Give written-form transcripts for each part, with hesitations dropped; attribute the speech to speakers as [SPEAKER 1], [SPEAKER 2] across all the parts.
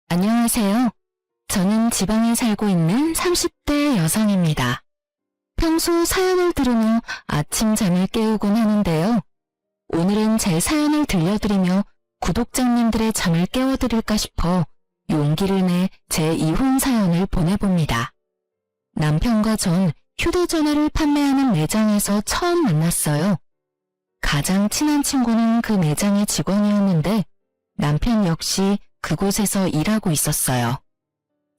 [SPEAKER 1] 안녕하세요. 저는 지방에 살고 있는 30대 여성입니다. 평소 사연을 들으며 아침 잠을 깨우곤 하는데요. 오늘은 제 사연을 들려드리며 구독자님들의 잠을 깨워드릴까 싶어 용기를 내 제 이혼 사연을 보내봅니다. 남편과 전 휴대전화를 판매하는 매장에서 처음 만났어요. 가장 친한 친구는 그 매장의 직원이었는데 남편 역시 그곳에서 일하고 있었어요.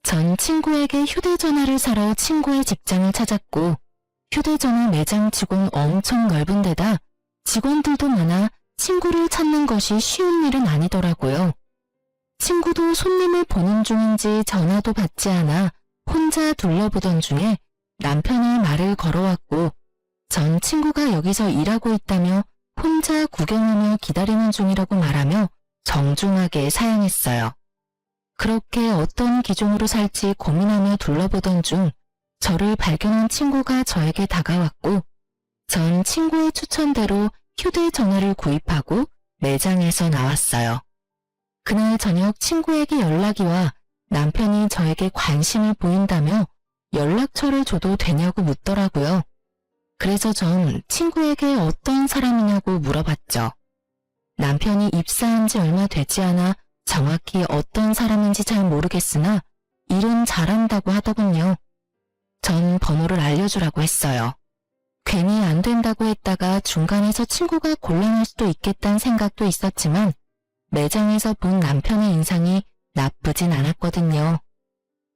[SPEAKER 1] 전 친구에게 휴대전화를 사러 친구의 직장을 찾았고 휴대전화 매장 직원 엄청 넓은 데다 직원들도 많아 친구를 찾는 것이 쉬운 일은 아니더라고요. 친구도 손님을 보는 중인지 전화도 받지 않아 혼자 둘러보던 중에 남편이 말을 걸어왔고 전 친구가 여기서 일하고 있다며 혼자 구경하며 기다리는 중이라고 말하며 정중하게 사양했어요. 그렇게 어떤 기종으로 살지 고민하며 둘러보던 중 저를 발견한 친구가 저에게 다가왔고 전 친구의 추천대로 휴대전화를 구입하고 매장에서 나왔어요. 그날 저녁 친구에게 연락이 와 남편이 저에게 관심을 보인다며 연락처를 줘도 되냐고 묻더라고요. 그래서 전 친구에게 어떤 사람이냐고 물어봤죠. 남편이 입사한 지 얼마 되지 않아 정확히 어떤 사람인지 잘 모르겠으나 일은 잘한다고 하더군요. 전 번호를 알려주라고 했어요. 괜히 안 된다고 했다가 중간에서 친구가 곤란할 수도 있겠다는 생각도 있었지만 매장에서 본 남편의 인상이 나쁘진 않았거든요.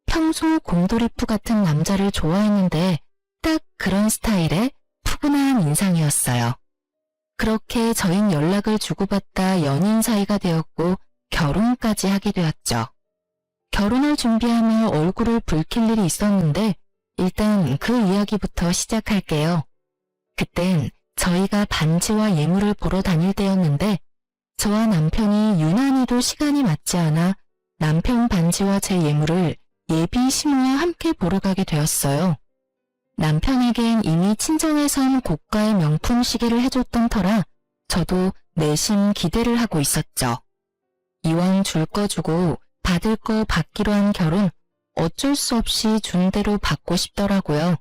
[SPEAKER 1] 평소 곰돌이푸 같은 남자를 좋아했는데 딱 그런 스타일의 푸근한 인상이었어요. 그렇게 저흰 연락을 주고받다 연인 사이가 되었고 결혼까지 하게 되었죠. 결혼을 준비하며 얼굴을 붉힐 일이 있었는데 일단 그 이야기부터 시작할게요. 그땐 저희가 반지와 예물을 보러 다닐 때였는데 저와 남편이 유난히도 시간이 맞지 않아 남편 반지와 제 예물을 예비 신부와 함께 보러 가게 되었어요. 남편에겐 이미 친정에선 고가의 명품 시계를 해줬던 터라 저도 내심 기대를 하고 있었죠. 이왕 줄 거 주고 받을 거 받기로 한 결혼 어쩔 수 없이 준 대로 받고 싶더라고요.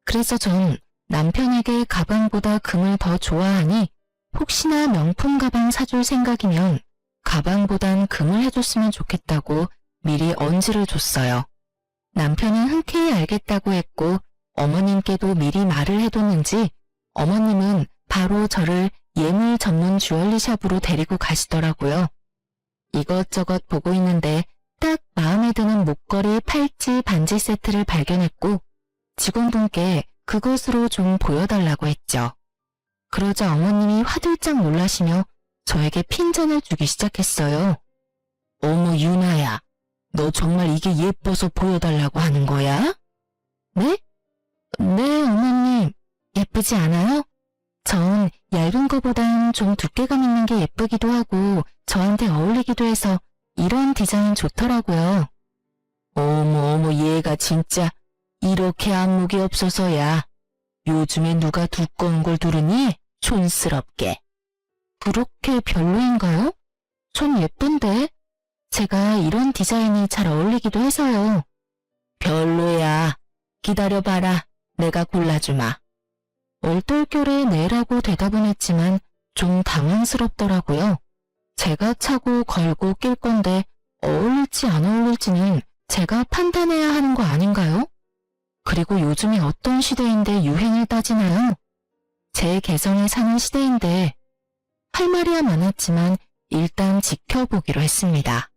[SPEAKER 1] 그래서 전 남편에게 가방보다 금을 더 좋아하니 혹시나 명품 가방 사줄 생각이면 가방보단 금을 해줬으면 좋겠다고 미리 언지를 줬어요. 남편은 흔쾌히 알겠다고 했고 어머님께도 미리 말을 해뒀는지 어머님은 바로 저를 예물 전문 주얼리샵으로 데리고 가시더라고요. 이것저것 보고 있는데 딱 마음에 드는 목걸이, 팔찌, 반지 세트를 발견했고 직원분께 그것으로 좀 보여달라고 했죠. 그러자 어머님이 화들짝 놀라시며 저에게 핀잔을 주기 시작했어요. 어머 유나야, 너 정말 이게 예뻐서 보여달라고 하는 거야? 네? 네, 어머님. 예쁘지 않아요? 전 얇은 거보단 좀 두께감 있는 게 예쁘기도 하고 저한테 어울리기도 해서 이런 디자인 좋더라고요. 어머 얘가 진짜 이렇게 안목이 없어서야. 요즘에 누가 두꺼운 걸 두르니? 촌스럽게. 그렇게 별로인가요? 전 예쁜데. 제가 이런 디자인이 잘 어울리기도 해서요. 별로야. 기다려봐라. 내가 골라주마. 얼떨결에 네라고 대답은 했지만 좀 당황스럽더라고요. 제가 차고 걸고 낄 건데 어울릴지 안 어울릴지는 제가 판단해야 하는 거 아닌가요? 그리고 요즘이 어떤 시대인데 유행을 따지나요? 제 개성에 사는 시대인데 할 말이야 많았지만 일단 지켜보기로 했습니다.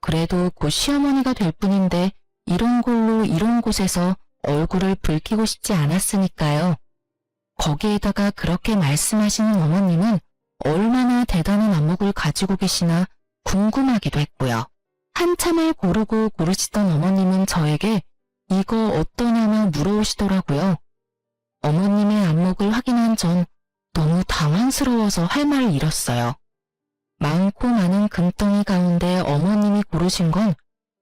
[SPEAKER 1] 그래도 곧 시어머니가 될 뿐인데 이런 걸로 이런 곳에서 얼굴을 붉히고 싶지 않았으니까요. 거기에다가 그렇게 말씀하시는 어머님은 얼마나 대단한 안목을 가지고 계시나 궁금하기도 했고요. 한참을 고르고 고르시던 어머님은 저에게 이거 어떠냐며 물어오시더라고요. 어머님의 안목을 확인한 전 너무 당황스러워서 할 말을 잃었어요. 많고 많은 금덩이 가운데 어머님이 고르신 건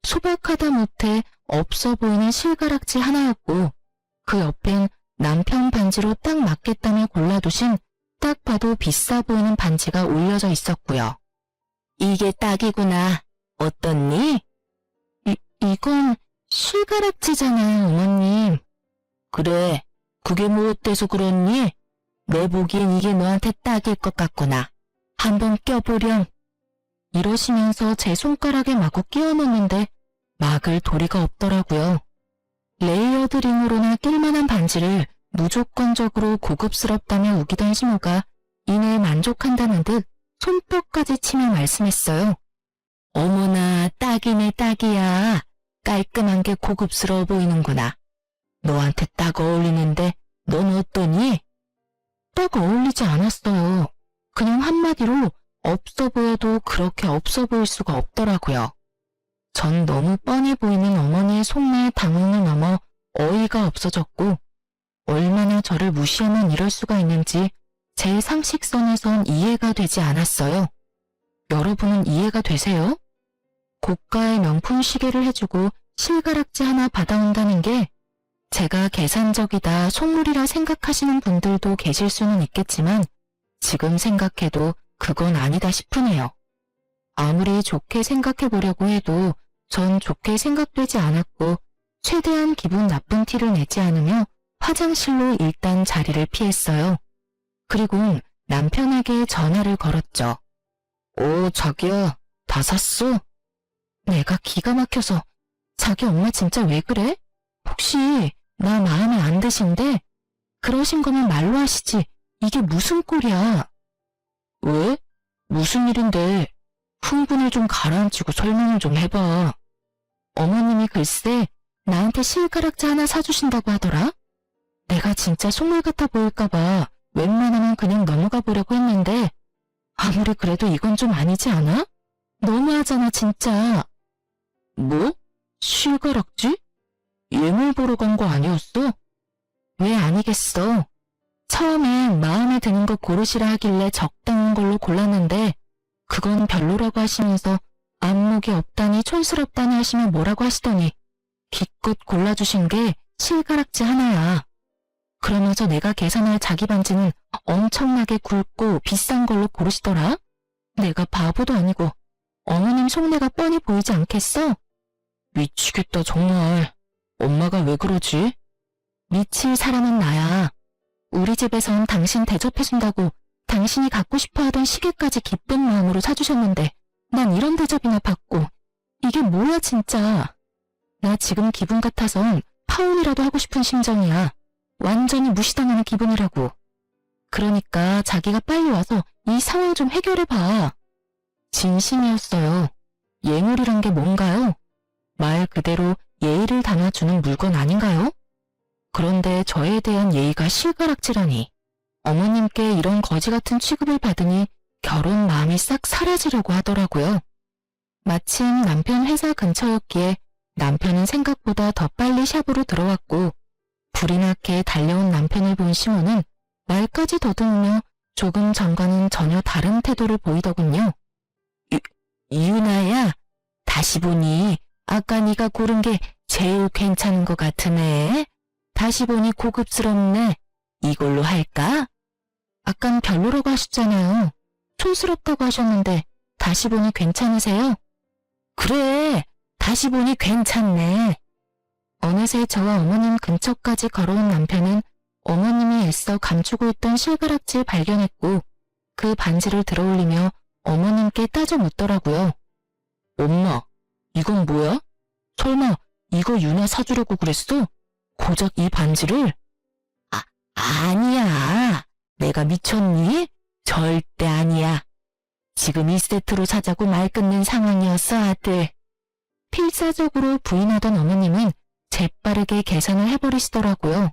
[SPEAKER 1] 소박하다 못해 없어 보이는 실가락지 하나였고 그 옆엔 남편 반지로 딱 맞겠다며 골라두신 딱 봐도 비싸 보이는 반지가 올려져 있었고요. 이게 딱이구나. 어떻니? 그래, 그게 뭐 어때서 그렇니? 내 보기엔 이게 너한테 딱일 것 같구나. 한번 껴보렴. 이러시면서 제 손가락에 마구 끼워 넣는데 막을 도리가 없더라고요. 레이어드 링으로나 낄만한 반지를 무조건적으로 고급스럽다며 우기던 시모가 이내 만족한다는 듯 손뼉까지 치며 말씀했어요. 어머나, 딱이네 딱이야. 깔끔한 게 고급스러워 보이는구나. 너한테 딱 어울리는데 넌 어떠니? 딱 어울리지 않았어요. 그냥 한마디로 없어 보여도 그렇게 없어 보일 수가 없더라고요. 전 너무 뻔히 보이는 어머니의 속내의 당황을 넘어 어이가 없어졌고 얼마나 저를 무시하면 이럴 수가 있는지 제 상식선에선 이해가 되지 않았어요. 여러분은 이해가 되세요? 고가의 명품 시계를 해주고 실가락지 하나 받아온다는 게 제가 계산적이다 속물이라 생각하시는 분들도 계실 수는 있겠지만 지금 생각해도 그건 아니다 싶으네요. 아무리 좋게 생각해 보려고 해도 전 좋게 생각되지 않았고 최대한 기분 나쁜 티를 내지 않으며 화장실로 일단 자리를 피했어요. 그리고 남편에게 전화를 걸었죠. 오, 자기야, 다 샀어? 내가 기가 막혀서 자기 엄마 진짜 왜 그래? 혹시 나 마음에 안 드신데? 그러신 거면 말로 하시지. 이게 무슨 꼴이야? 왜? 무슨 일인데? 흥분을 좀 가라앉히고 설명을 좀 해봐. 어머님이 글쎄 나한테 실가락지 하나 사주신다고 하더라? 내가 진짜 속물 같아 보일까봐 웬만하면 그냥 넘어가 보려고 했는데 아무리 그래도 이건 좀 아니지 않아? 너무하잖아 진짜. 뭐? 실가락지? 예물 보러 간 거 아니었어? 왜 아니겠어. 처음엔 마음에 드는 거 고르시라 하길래 적당한 걸로 골랐는데 그건 별로라고 하시면서 안목이 없다니 촌스럽다니 하시면 뭐라고 하시더니 기껏 골라주신 게 실가락지 하나야. 그러면서 내가 계산할 자기 반지는 엄청나게 굵고 비싼 걸로 고르시더라? 내가 바보도 아니고 어머님 속내가 뻔히 보이지 않겠어? 미치겠다 정말. 엄마가 왜 그러지? 미칠 사람은 나야. 우리 집에선 당신 대접해준다고 당신이 갖고 싶어하던 시계까지 기쁜 마음으로 사주셨는데 난 이런 대접이나 받고 이게 뭐야 진짜. 나 지금 기분 같아선 파혼이라도 하고 싶은 심정이야. 완전히 무시당하는 기분이라고. 그러니까 자기가 빨리 와서 이 상황 좀 해결해봐. 진심이었어요. 예물이란 게 뭔가요? 말 그대로 예의를 담아주는 물건 아닌가요? 그런데 저에 대한 예의가 실가락지라니. 어머님께 이런 거지 같은 취급을 받으니 결혼 마음이 싹 사라지려고 하더라고요. 마침 남편 회사 근처였기에 남편은 생각보다 더 빨리 샵으로 들어왔고 불이 나게 달려온 남편을 본 시모는 말까지 더듬으며 조금 전과는 전혀 다른 태도를 보이더군요. 이윤아야, 다시 보니 아까 네가 고른 게 제일 괜찮은 것 같으네. 다시 보니 고급스럽네. 이걸로 할까? 아깐 별로라고 하셨잖아요. 촌스럽다고 하셨는데 다시 보니 괜찮으세요? 그래, 다시 보니 괜찮네. 어느새 저와 어머님 근처까지 걸어온 남편은 어머님이 애써 감추고 있던 실가락지를 발견했고 그 반지를 들어올리며 어머님께 따져 묻더라고요. 엄마, 이건 뭐야? 설마 이거 유나 사주려고 그랬어? 고작 이 반지를? 아니야. 내가 미쳤니? 절대 아니야. 지금 이 세트로 사자고 말 끊는 상황이었어, 아들. 필사적으로 부인하던 어머님은 재빠르게 계산을 해버리시더라고요.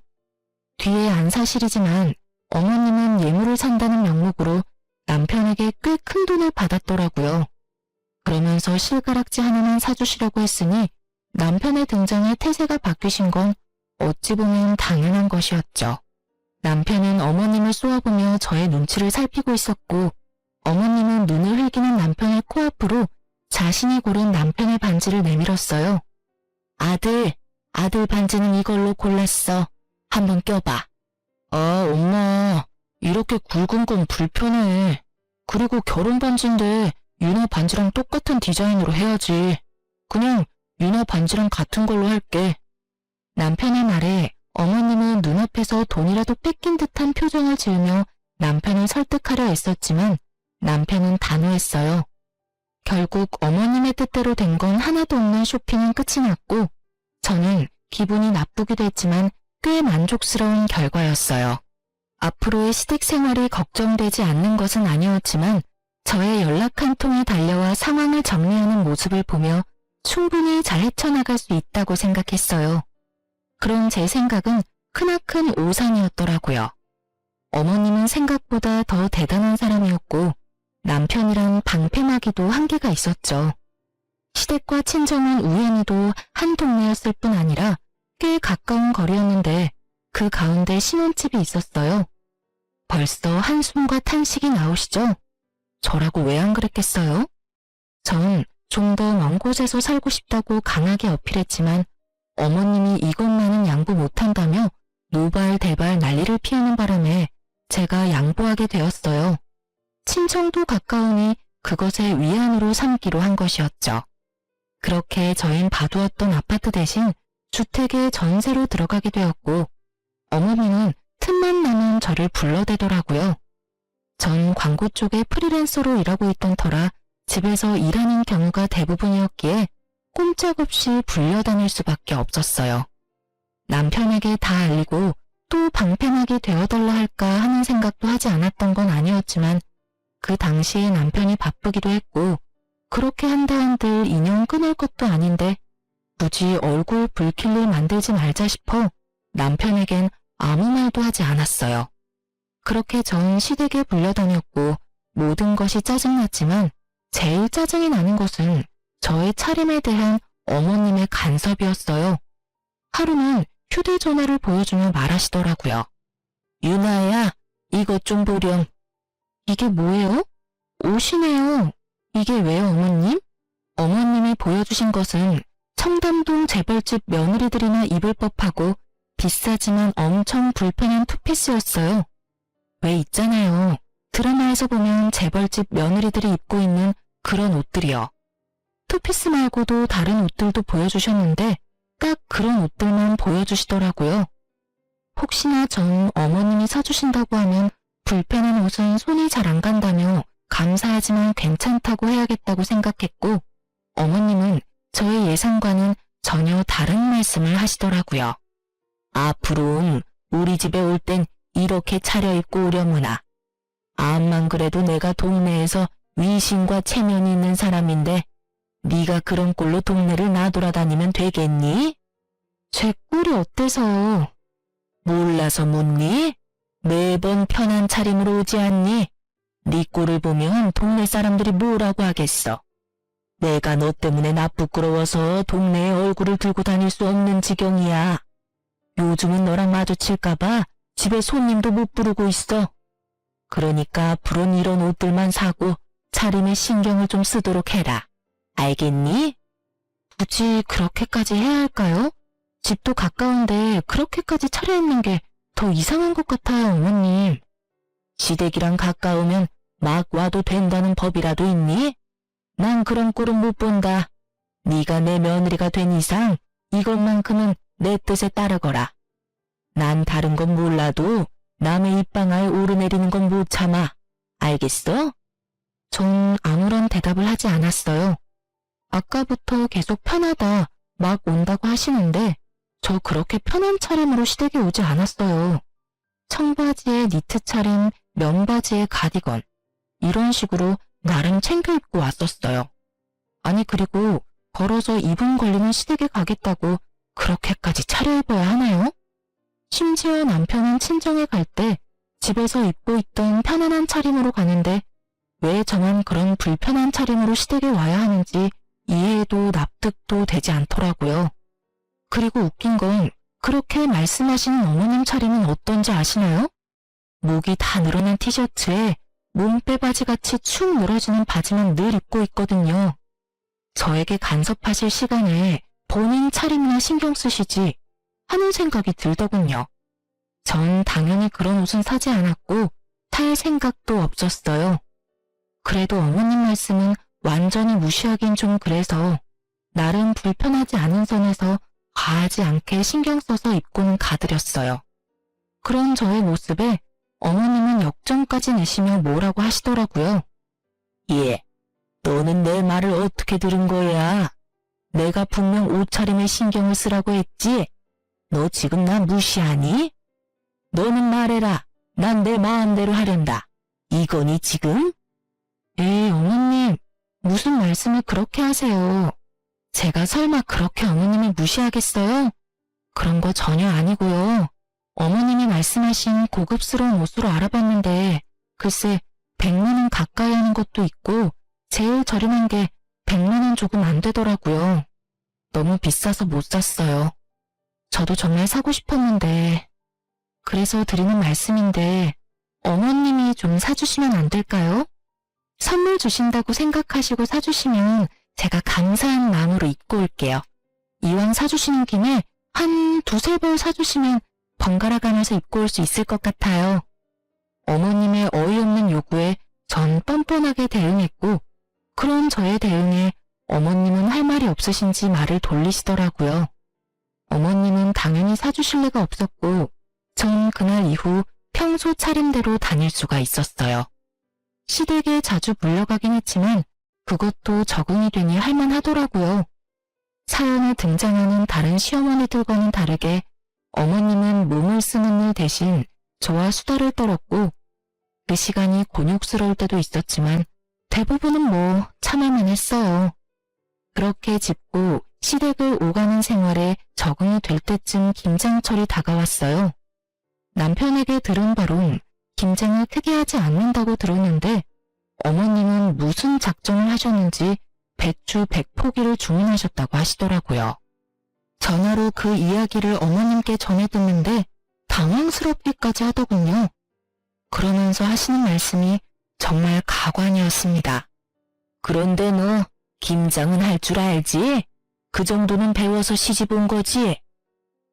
[SPEAKER 1] 뒤에 안 사실이지만 어머님은 예물을 산다는 명목으로 남편에게 꽤 큰 돈을 받았더라고요. 그러면서 실가락지 하나만 사주시려고 했으니 남편의 등장에 태세가 바뀌신 건 어찌 보면 당연한 것이었죠. 남편은 어머님을 쏘아보며 저의 눈치를 살피고 있었고 어머님은 눈을 흘기는 남편의 코앞으로 자신이 고른 남편의 반지를 내밀었어요. 아들 반지는 이걸로 골랐어. 한번 껴봐. 엄마, 이렇게 굵은 건 불편해. 그리고 결혼 반지인데 유나 반지랑 똑같은 디자인으로 해야지. 그냥 유나 반지랑 같은 걸로 할게. 남편의 말에 어머님은 눈앞에서 돈이라도 뺏긴 듯한 표정을 지으며 남편을 설득하려 애썼지만 남편은 단호했어요. 결국 어머님의 뜻대로 된 건 하나도 없는 쇼핑은 끝이 났고 저는 기분이 나쁘기도 했지만 꽤 만족스러운 결과였어요. 앞으로의 시댁 생활이 걱정되지 않는 것은 아니었지만 저의 연락 한 통에 달려와 상황을 정리하는 모습을 보며 충분히 잘 헤쳐나갈 수 있다고 생각했어요. 그런 제 생각은 크나큰 오산이었더라고요. 어머님은 생각보다 더 대단한 사람이었고 남편이란 방패막이도 한계가 있었죠. 시댁과 친정은 우연히도 한 동네였을 뿐 아니라 꽤 가까운 거리였는데 그 가운데 신혼집이 있었어요. 벌써 한숨과 탄식이 나오시죠? 저라고 왜 안 그랬겠어요? 전 좀 더 먼 곳에서 살고 싶다고 강하게 어필했지만 어머님이 이것만은 양보 못한다며 노발대발 난리를 피우는 바람에 제가 양보하게 되었어요. 친정도 가까우니 그것의 위안으로 삼기로 한 것이었죠. 그렇게 저흰 봐두었던 아파트 대신 주택에 전세로 들어가게 되었고 어머니는 틈만 나면 저를 불러대더라고요. 전 광고 쪽에 프리랜서로 일하고 있던 터라 집에서 일하는 경우가 대부분이었기에 꼼짝없이 불려다닐 수밖에 없었어요. 남편에게 다 알리고 또 방패막이 되어달라 할까 하는 생각도 하지 않았던 건 아니었지만 그 당시에 남편이 바쁘기도 했고 그렇게 한다 한들 인연 끊을 것도 아닌데 굳이 얼굴 붉힐 일 만들지 말자 싶어 남편에겐 아무 말도 하지 않았어요. 그렇게 전 시댁에 불려다녔고 모든 것이 짜증났지만 제일 짜증이 나는 것은 저의 차림에 대한 어머님의 간섭이었어요. 하루는 휴대전화를 보여주며 말하시더라고요. 유나야, 이것 좀 보렴. 이게 뭐예요? 옷이네요. 이게 왜요, 어머님? 어머님이 보여주신 것은 청담동 재벌집 며느리들이나 입을 법하고 비싸지만 엄청 불편한 투피스였어요. 왜 있잖아요. 드라마에서 보면 재벌집 며느리들이 입고 있는 그런 옷들이요. 투피스 말고도 다른 옷들도 보여주셨는데 딱 그런 옷들만 보여주시더라고요. 혹시나 전 어머님이 사주신다고 하면 불편한 옷은 손이 잘 안 간다며 감사하지만 괜찮다고 해야겠다고 생각했고 어머님은 저의 예상과는 전혀 다른 말씀을 하시더라고요. 앞으로는 우리 집에 올 땐 이렇게 차려입고 오려무나. 암만 그래도 내가 동네에서 위신과 체면이 있는 사람인데 네가 그런 꼴로 동네를 나돌아다니면 되겠니? 제 꼴이 어때서? 몰라서 묻니? 매번 편한 차림으로 오지 않니? 네 꼴을 보면 동네 사람들이 뭐라고 하겠어. 내가 너 때문에 나 부끄러워서 동네에 얼굴을 들고 다닐 수 없는 지경이야. 요즘은 너랑 마주칠까봐 집에 손님도 못 부르고 있어. 그러니까 앞으로는 이런 옷들만 사고 차림에 신경을 좀 쓰도록 해라. 알겠니? 굳이 그렇게까지 해야 할까요? 집도 가까운데 그렇게까지 차려입는 게 더 이상한 것 같아요, 어머님. 시댁이랑 가까우면 막 와도 된다는 법이라도 있니? 난 그런 꼴은 못 본다. 네가 내 며느리가 된 이상 이것만큼은 내 뜻에 따르거라. 난 다른 건 몰라도 남의 입방아에 오르내리는 건 못 참아. 알겠어? 전 아무런 대답을 하지 않았어요. 아까부터 계속 편하다, 막 온다고 하시는데 저 그렇게 편한 차림으로 시댁에 오지 않았어요. 청바지에 니트 차림, 면바지에 가디건 이런 식으로 나름 챙겨 입고 왔었어요. 아니 그리고 걸어서 2분 걸리는 시댁에 가겠다고 그렇게까지 차려입어야 하나요? 심지어 남편은 친정에 갈 때 집에서 입고 있던 편안한 차림으로 가는데 왜 저만 그런 불편한 차림으로 시댁에 와야 하는지 이해도 납득도 되지 않더라고요. 그리고 웃긴 건 그렇게 말씀하시는 어머님 차림은 어떤지 아시나요? 목이 다 늘어난 티셔츠에 몸빼바지같이 축 늘어지는 바지만 늘 입고 있거든요. 저에게 간섭하실 시간에 본인 차림이나 신경 쓰시지 하는 생각이 들더군요. 전 당연히 그런 옷은 사지 않았고 살 생각도 없었어요. 그래도 어머님 말씀은 완전히 무시하긴 좀 그래서 나름 불편하지 않은 선에서 과하지 않게 신경 써서 입고는 가드렸어요. 그런 저의 모습에 어머님은 역정까지 내시며 뭐라고 하시더라고요. 예, 너는 내 말을 어떻게 들은 거야? 내가 분명 옷차림에 신경을 쓰라고 했지? 너 지금 나 무시하니? 너는 말해라. 난 내 마음대로 하련다. 이거니 지금? 에이, 어머님, 무슨 말씀을 그렇게 하세요? 제가 설마 그렇게 어머님을 무시하겠어요? 그런 거 전혀 아니고요. 어머님이 말씀하신 고급스러운 옷으로 알아봤는데 글쎄 100만 원 가까이 하는 것도 있고 제일 저렴한 게 100만 원 조금 안 되더라고요. 너무 비싸서 못 샀어요. 저도 정말 사고 싶었는데 그래서 드리는 말씀인데 어머님이 좀 사주시면 안 될까요? 선물 주신다고 생각하시고 사주시면 제가 감사한 마음으로 입고 올게요. 이왕 사주시는 김에 한 두세 벌 사주시면 번갈아 가면서 입고 올 수 있을 것 같아요. 어머님의 어이없는 요구에 전 뻔뻔하게 대응했고 그런 저의 대응에 어머님은 할 말이 없으신지 말을 돌리시더라고요. 어머님은 당연히 사주실 리가 없었고 전 그날 이후 평소 차림대로 다닐 수가 있었어요. 시댁에 자주 물려가긴 했지만 그것도 적응이 되니 할만하더라고요. 사연에 등장하는 다른 시어머니들과는 다르게 어머님은 몸을 쓰는 일 대신 저와 수다를 떨었고 그 시간이 곤욕스러울 때도 있었지만 대부분은 뭐 참을만 했어요. 그렇게 짚고 시댁을 오가는 생활에 적응이 될 때쯤 김장철이 다가왔어요. 남편에게 들은 바론 김장을 크게 하지 않는다고 들었는데 어머님은 무슨 작정을 하셨는지 배추 100포기를 주문하셨다고 하시더라고요. 전화로 그 이야기를 어머님께 전해 듣는데 당황스럽기까지 하더군요. 그러면서 하시는 말씀이 정말 가관이었습니다. 그런데 너 김장은 할 줄 알지? 그 정도는 배워서 시집 온 거지?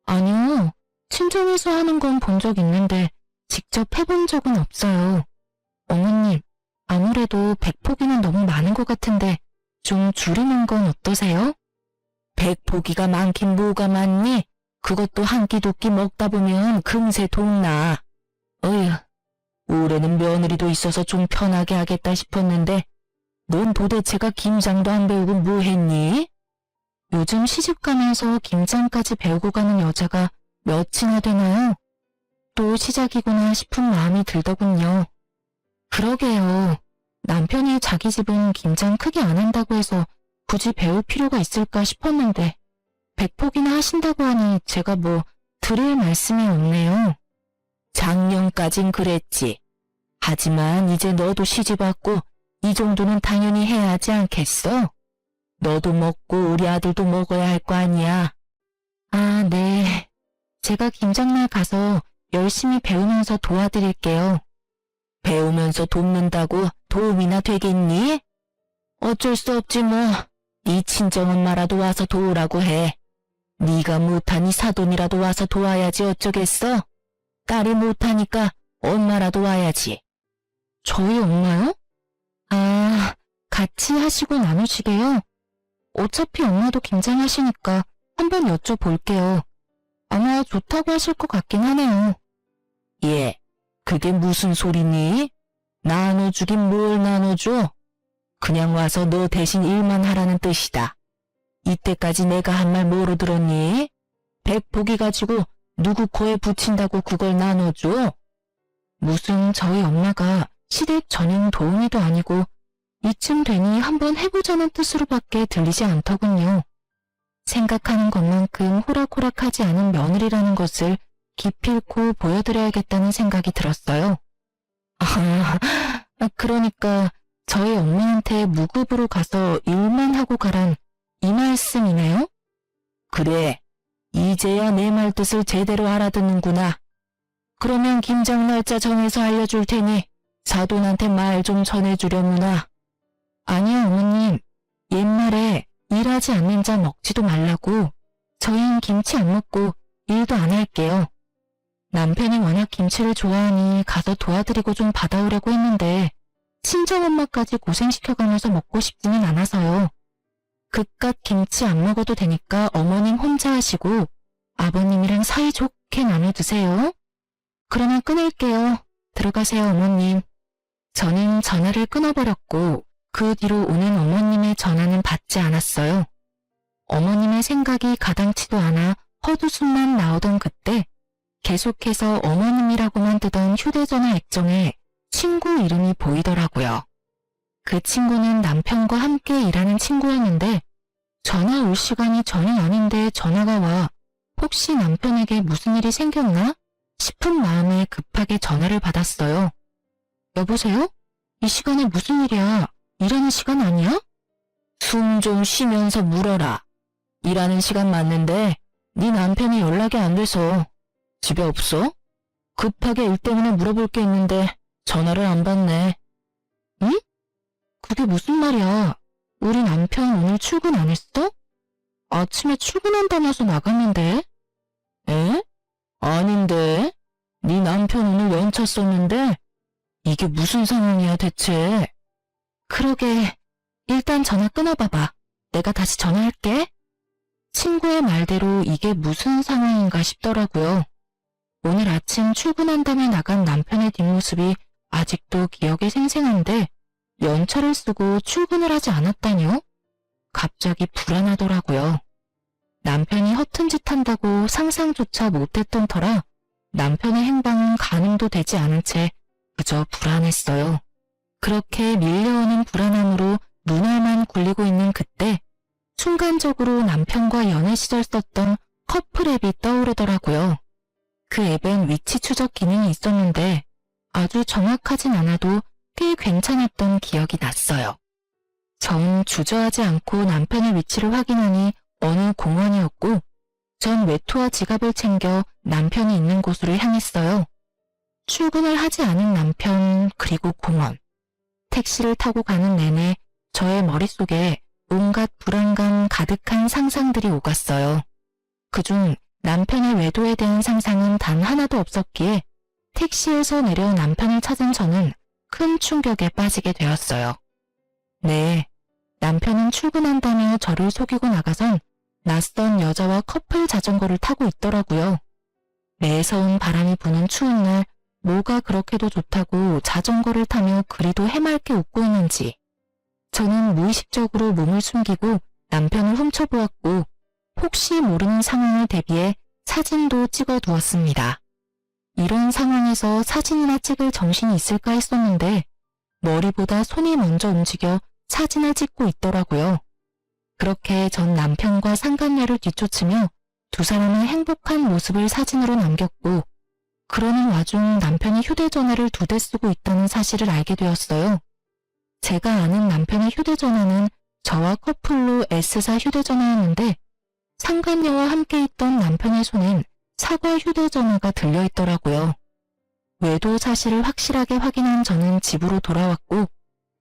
[SPEAKER 1] 아니요. 친정에서 하는 건 본 적 있는데 직접 해본 적은 없어요. 어머님, 아무래도 100포기는 너무 많은 것 같은데 좀 줄이는 건 어떠세요? 100포기가 많긴 뭐가 많니? 그것도 한 끼 두 끼 먹다 보면 금세 동나. 어휴, 올해는 며느리도 있어서 좀 편하게 하겠다 싶었는데 넌 도대체가 김장도 안 배우고 뭐 했니? 요즘 시집 가면서 김장까지 배우고 가는 여자가 몇이나 되나요? 또 시작이구나 싶은 마음이 들더군요. 그러게요. 남편이 자기 집은 김장 크게 안 한다고 해서 굳이 배울 필요가 있을까 싶었는데 100포기나 하신다고 하니 제가 뭐 드릴 말씀이 없네요. 작년까진 그랬지. 하지만 이제 너도 시집 왔고 이 정도는 당연히 해야 하지 않겠어? 너도 먹고 우리 아들도 먹어야 할 거 아니야. 아, 네. 제가 김장날 가서 열심히 배우면서 도와드릴게요. 배우면서 돕는다고 도움이나 되겠니? 어쩔 수 없지 뭐. 네 친정엄마라도 와서 도우라고 해. 네가 못하니 사돈이라도 와서 도와야지 어쩌겠어? 딸이 못하니까 엄마라도 와야지. 저희 엄마요? 아, 같이 하시고 나누시게요? 어차피 엄마도 김장하시니까 한번 여쭤볼게요. 아마 좋다고 하실 것 같긴 하네요. 예, 그게 무슨 소리니? 나눠주긴 뭘 나눠줘? 그냥 와서 너 대신 일만 하라는 뜻이다. 이때까지 내가 한 말 뭐로 들었니? 100포기 가지고 누구 코에 붙인다고 그걸 나눠줘? 무슨 저희 엄마가 시댁 전용 도우미도 아니고 이쯤 되니 한번 해보자는 뜻으로밖에 들리지 않더군요. 생각하는 것만큼 호락호락하지 않은 며느리라는 것을 기필코 보여드려야겠다는 생각이 들었어요. 그러니까 저희 엄마한테 무급으로 가서 일만 하고 가란 이 말씀이네요? 그래, 이제야 내 말 뜻을 제대로 알아듣는구나. 그러면 김장 날짜 정해서 알려줄 테니 사돈한테 말 좀 전해주려무나. 아니요, 어머님. 옛말에 일하지 않는 자 먹지도 말라고. 저희는 김치 안 먹고 일도 안 할게요. 남편이 워낙 김치를 좋아하니 가서 도와드리고 좀 받아오려고 했는데 친정엄마까지 고생시켜가면서 먹고 싶지는 않아서요. 그깟 김치 안 먹어도 되니까 어머님 혼자 하시고 아버님이랑 사이좋게 나눠 드세요. 그러면 끊을게요. 들어가세요, 어머님. 저는 전화를 끊어버렸고 그 뒤로 오는 어머님의 전화는 받지 않았어요. 어머님의 생각이 가당치도 않아 헛웃음만 나오던 그때 계속해서 어머님이라고만 뜨던 휴대전화 액정에 친구 이름이 보이더라고요. 그 친구는 남편과 함께 일하는 친구였는데 전화 올 시간이 전혀 아닌데 전화가 와 혹시 남편에게 무슨 일이 생겼나 싶은 마음에 급하게 전화를 받았어요. 여보세요? 이 시간에 무슨 일이야? 일하는 시간 아니야? 숨 좀 쉬면서 물어라. 일하는 시간 맞는데 네 남편이 연락이 안 돼서 집에 없어? 급하게 일 때문에 물어볼 게 있는데 전화를 안 받네. 응? 그게 무슨 말이야? 우리 남편 오늘 출근 안 했어? 아침에 출근한다면서 나갔는데? 에? 아닌데? 네 남편 오늘 연차 썼는데? 이게 무슨 상황이야 대체? 그러게, 일단 전화 끊어봐봐. 내가 다시 전화할게. 친구의 말대로 이게 무슨 상황인가 싶더라고요. 오늘 아침 출근한다며 나간 남편의 뒷모습이 아직도 기억에 생생한데 연차를 쓰고 출근을 하지 않았다뇨? 갑자기 불안하더라고요. 남편이 허튼 짓 한다고 상상조차 못했던 터라 남편의 행방은 가늠도 되지 않은 채 그저 불안했어요. 그렇게 밀려오는 불안함으로 눈알만 굴리고 있는 그때 순간적으로 남편과 연애 시절 썼던 커플 앱이 떠오르더라고요. 그 앱엔 위치 추적 기능이 있었는데 아주 정확하진 않아도 꽤 괜찮았던 기억이 났어요. 전 주저하지 않고 남편의 위치를 확인하니 어느 공원이었고 전 외투와 지갑을 챙겨 남편이 있는 곳으로 향했어요. 출근을 하지 않은 남편 그리고 공원. 택시를 타고 가는 내내 저의 머릿속에 온갖 불안감 가득한 상상들이 오갔어요. 그중 남편의 외도에 대한 상상은 단 하나도 없었기에 택시에서 내려 남편을 찾은 저는 큰 충격에 빠지게 되었어요. 네, 남편은 출근한다며 저를 속이고 나가선 낯선 여자와 커플 자전거를 타고 있더라고요. 매서운 바람이 부는 추운 날 뭐가 그렇게도 좋다고 자전거를 타며 그리도 해맑게 웃고 있는지 저는 무의식적으로 몸을 숨기고 남편을 훔쳐보았고 혹시 모르는 상황을 대비해 사진도 찍어두었습니다. 이런 상황에서 사진이나 찍을 정신이 있을까 했었는데 머리보다 손이 먼저 움직여 사진을 찍고 있더라고요. 그렇게 전 남편과 상간녀를 뒤쫓으며 두 사람의 행복한 모습을 사진으로 남겼고 그러는 와중 남편이 휴대전화를 2대 쓰고 있다는 사실을 알게 되었어요. 제가 아는 남편의 휴대전화는 저와 커플로 S사 휴대전화였는데 상간녀와 함께 있던 남편의 손엔 사과 휴대전화가 들려있더라고요. 외도 사실을 확실하게 확인한 저는 집으로 돌아왔고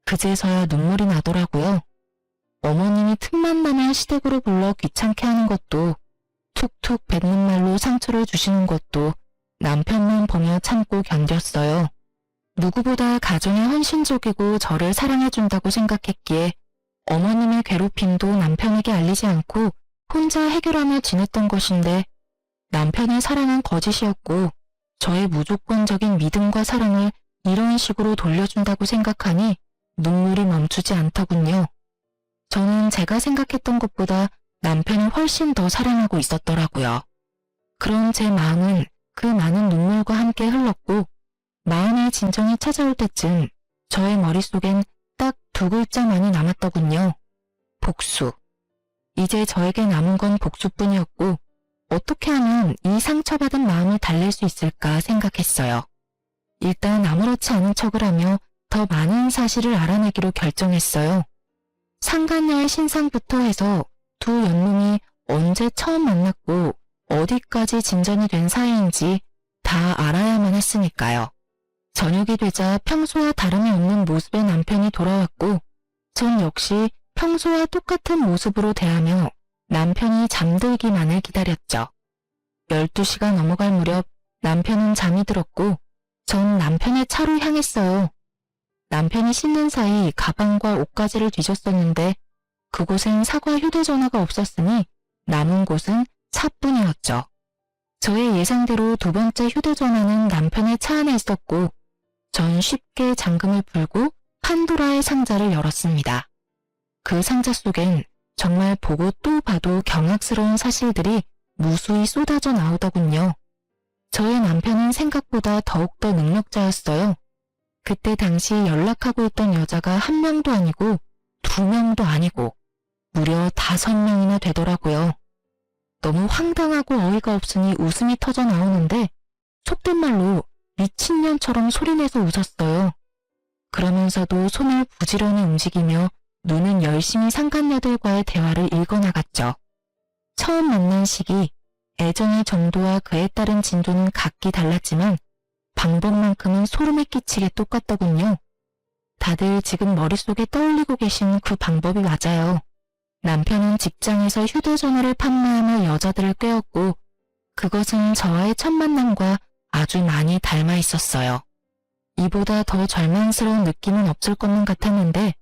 [SPEAKER 1] 그제서야 눈물이 나더라고요. 어머님이 틈만 나면 시댁으로 불러 귀찮게 하는 것도 툭툭 뱉는 말로 상처를 주시는 것도 남편만 보며 참고 견뎠어요. 누구보다 가정에 헌신적이고 저를 사랑해준다고 생각했기에 어머님의 괴롭힘도 남편에게 알리지 않고 혼자 해결하며 지냈던 것인데 남편의 사랑은 거짓이었고 저의 무조건적인 믿음과 사랑을 이런 식으로 돌려준다고 생각하니 눈물이 멈추지 않더군요. 저는 제가 생각했던 것보다 남편을 훨씬 더 사랑하고 있었더라고요. 그런 제 마음은 그 많은 눈물과 함께 흘렀고 마음의 진정이 찾아올 때쯤 저의 머릿속엔 딱 2글자만이 남았더군요. 복수. 이제 저에게 남은 건 복수뿐이었고 어떻게 하면 이 상처받은 마음을 달랠 수 있을까 생각했어요. 일단 아무렇지 않은 척을 하며 더 많은 사실을 알아내기로 결정했어요. 상간녀의 신상부터 해서 두 연놈이 언제 처음 만났고 어디까지 진전이 된 사이인지 다 알아야만 했으니까요. 저녁이 되자 평소와 다름이 없는 모습의 남편이 돌아왔고 전 역시 평소와 똑같은 모습으로 대하며 남편이 잠들기만을 기다렸죠. 12시가 넘어갈 무렵 남편은 잠이 들었고 전 남편의 차로 향했어요. 남편이 씻는 사이 가방과 옷가지를 뒤졌었는데 그곳엔 사과 휴대전화가 없었으니 남은 곳은 차뿐이었죠. 저의 예상대로 두 번째 휴대전화는 남편의 차 안에 있었고 전 쉽게 잠금을 풀고 판도라의 상자를 열었습니다. 그 상자 속엔 정말 보고 또 봐도 경악스러운 사실들이 무수히 쏟아져 나오더군요. 저의 남편은 생각보다 더욱더 능력자였어요. 그때 당시 연락하고 있던 여자가 1명도 아니고 2명도 아니고 무려 5명이나 되더라고요. 너무 황당하고 어이가 없으니 웃음이 터져 나오는데 속된 말로 미친년처럼 소리내서 웃었어요. 그러면서도 손을 부지런히 움직이며 눈은 열심히 상간녀들과의 대화를 읽어나갔죠. 처음 만난 시기, 애정의 정도와 그에 따른 진도는 각기 달랐지만 방법만큼은 소름이 끼치게 똑같더군요. 다들 지금 머릿속에 떠올리고 계신 그 방법이 맞아요. 남편은 직장에서 휴대전화를 판매하며 여자들을 꿰었고 그것은 저와의 첫 만남과 아주 많이 닮아 있었어요. 이보다 더 절망스러운 느낌은 없을 것만 같았는데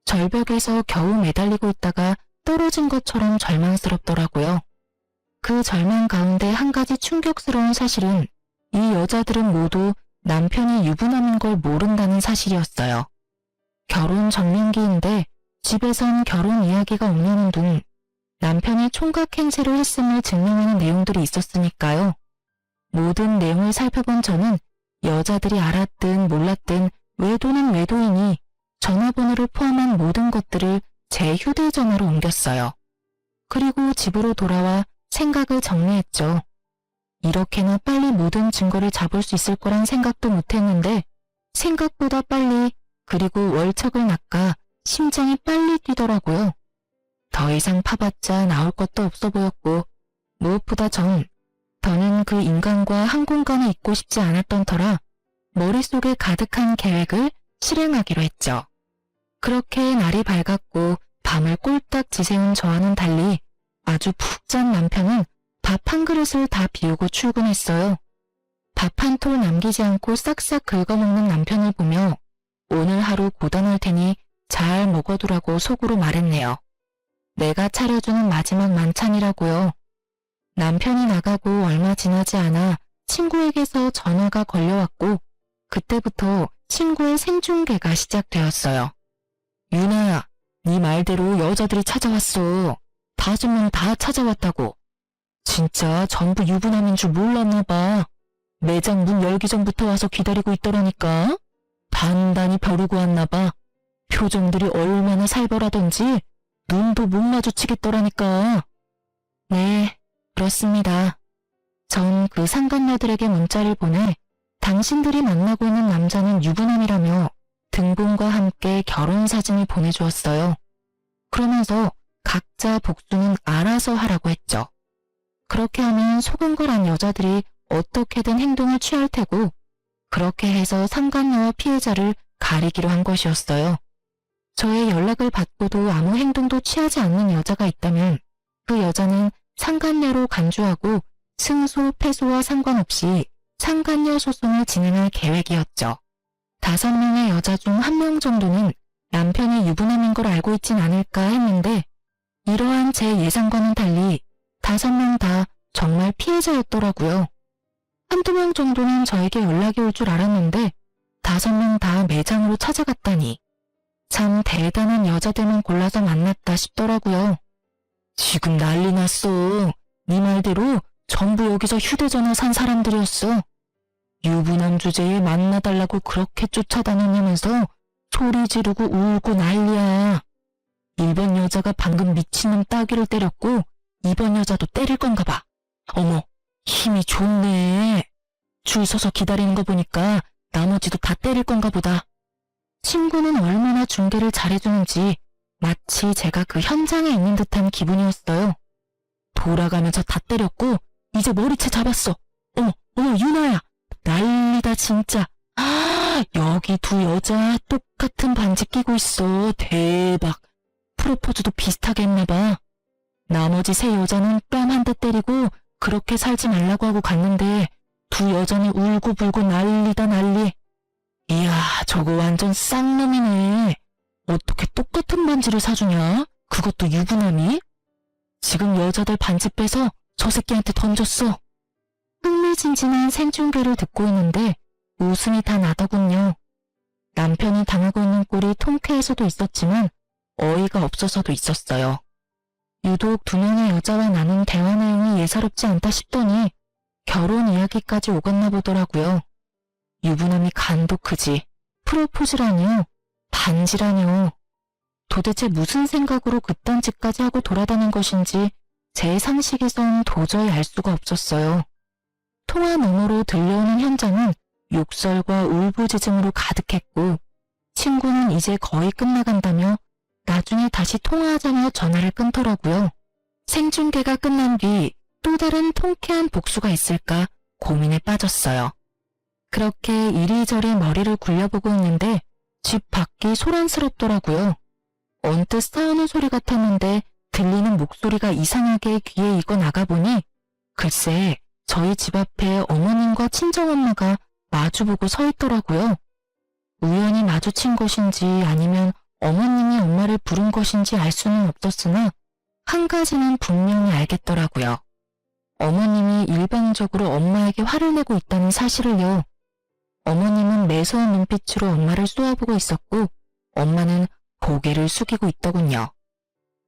[SPEAKER 1] 절벽에서 겨우 매달리고 있다가 떨어진 것처럼 절망스럽더라고요. 그 절망 가운데 한 가지 충격스러운 사실은 이 여자들은 모두 남편이 유부남인 걸 모른다는 사실이었어요. 결혼 정년기인데 집에선 결혼 이야기가 없는 둥 남편이 총각 행세를 했음을 증명하는 내용들이 있었으니까요. 모든 내용을 살펴본 저는 여자들이 알았든 몰랐든 외도는 외도이니 전화번호를 포함한 모든 것들을 제 휴대전화로 옮겼어요. 그리고 집으로 돌아와 생각을 정리했죠. 이렇게나 빨리 모든 증거를 잡을 수 있을 거란 생각도 못했는데 생각보다 빨리 그리고 월척을 낚아 심장이 빨리 뛰더라고요. 더 이상 파봤자 나올 것도 없어 보였고 무엇보다 더는 그 인간과 한 공간에 있고 싶지 않았던 터라 머릿속에 가득한 계획을 실행하기로 했죠. 그렇게 날이 밝았고 밤을 꼴딱 지새운 저와는 달리 아주 푹 잔 남편은 밥 한 그릇을 다 비우고 출근했어요. 밥 한 톨 남기지 않고 싹싹 긁어먹는 남편을 보며 오늘 하루 고단할 테니 잘 먹어두라고 속으로 말했네요. 내가 차려주는 마지막 만찬이라고요. 남편이 나가고 얼마 지나지 않아 친구에게서 전화가 걸려왔고 그때부터 친구의 생중계가 시작되었어요. 유나야, 네 말대로 여자들이 찾아왔어. 5명 다 찾아왔다고. 진짜 전부 유부남인 줄 몰랐나 봐. 매장 문 열기 전부터 와서 기다리고 있더라니까. 단단히 벼르고 왔나 봐. 표정들이 얼마나 살벌하던지 눈도 못 마주치겠더라니까. 네, 그렇습니다. 전 그 상간녀들에게 문자를 보내 당신들이 만나고 있는 남자는 유부남이라며 등본과 함께 결혼 사진을 보내주었어요. 그러면서 각자 복수는 알아서 하라고 했죠. 그렇게 하면 속은 걸 안 여자들이 어떻게든 행동을 취할 테고 그렇게 해서 상간녀와 피해자를 가리기로 한 것이었어요. 저의 연락을 받고도 아무 행동도 취하지 않는 여자가 있다면 그 여자는 상간녀로 간주하고 승소, 패소와 상관없이 상간녀 소송을 진행할 계획이었죠. 5명의 여자 중 1명 정도는 남편이 유부남인 걸 알고 있진 않을까 했는데 이러한 제 예상과는 달리 5명 다 정말 피해자였더라고요. 1~2명 정도는 저에게 연락이 올 줄 알았는데 5명 다 매장으로 찾아갔다니 참 대단한 여자들만 골라서 만났다 싶더라고요. 지금 난리 났어. 네 말대로 전부 여기서 휴대전화 산 사람들이었어. 유부남 주제에 만나달라고 그렇게 쫓아다녔냐면서 소리 지르고 울고 난리야. 1번 여자가 방금 미친놈 따귀를 때렸고 2번 여자도 때릴 건가 봐. 어머, 힘이 좋네. 줄 서서 기다리는 거 보니까 나머지도 다 때릴 건가 보다. 친구는 얼마나 중계를 잘해주는지 마치 제가 그 현장에 있는 듯한 기분이었어요. 돌아가면서 다 때렸고 이제 머리채 잡았어. 어머, 유나야. 난리다 진짜. 여기 2 여자 똑같은 반지 끼고 있어. 대박. 프로포즈도 비슷하게 했나봐. 나머지 3 여자는 뺨 한 대 때리고 그렇게 살지 말라고 하고 갔는데 2 여자는 울고불고 난리다 난리. 이야, 저거 완전 쌍놈이네. 어떻게 똑같은 반지를 사주냐? 그것도 유부남이? 지금 여자들 반지 빼서 저 새끼한테 던졌어. 흥미진진한 생중계를 듣고 있는데 웃음이 다 나더군요. 남편이 당하고 있는 꼴이 통쾌해서도 있었지만 어이가 없어서도 있었어요. 유독 두 명의 여자와 나눈 대화 내용이 예사롭지 않다 싶더니 결혼 이야기까지 오갔나 보더라고요. 유부남이 간도 크지. 프로포즈라니요? 반지라니요. 도대체 무슨 생각으로 그딴 짓까지 하고 돌아다닌 것인지 제 상식에선 도저히 알 수가 없었어요. 통화 너머로 들려오는 현장은 욕설과 울부짖음으로 가득했고 친구는 이제 거의 끝나간다며 나중에 다시 통화하자며 전화를 끊더라고요. 생중계가 끝난 뒤 또 다른 통쾌한 복수가 있을까 고민에 빠졌어요. 그렇게 이리저리 머리를 굴려보고 있는데 집 밖이 소란스럽더라고요. 언뜻 싸우는 소리 같았는데 들리는 목소리가 이상하게 귀에 익어 나가보니 글쎄 저희 집 앞에 어머님과 친정엄마가 마주보고 서 있더라고요. 우연히 마주친 것인지 아니면 어머님이 엄마를 부른 것인지 알 수는 없었으나 한 가지는 분명히 알겠더라고요. 어머님이 일방적으로 엄마에게 화를 내고 있다는 사실을요. 어머님은 매서운 눈빛으로 엄마를 쏘아보고 있었고 엄마는 고개를 숙이고 있더군요.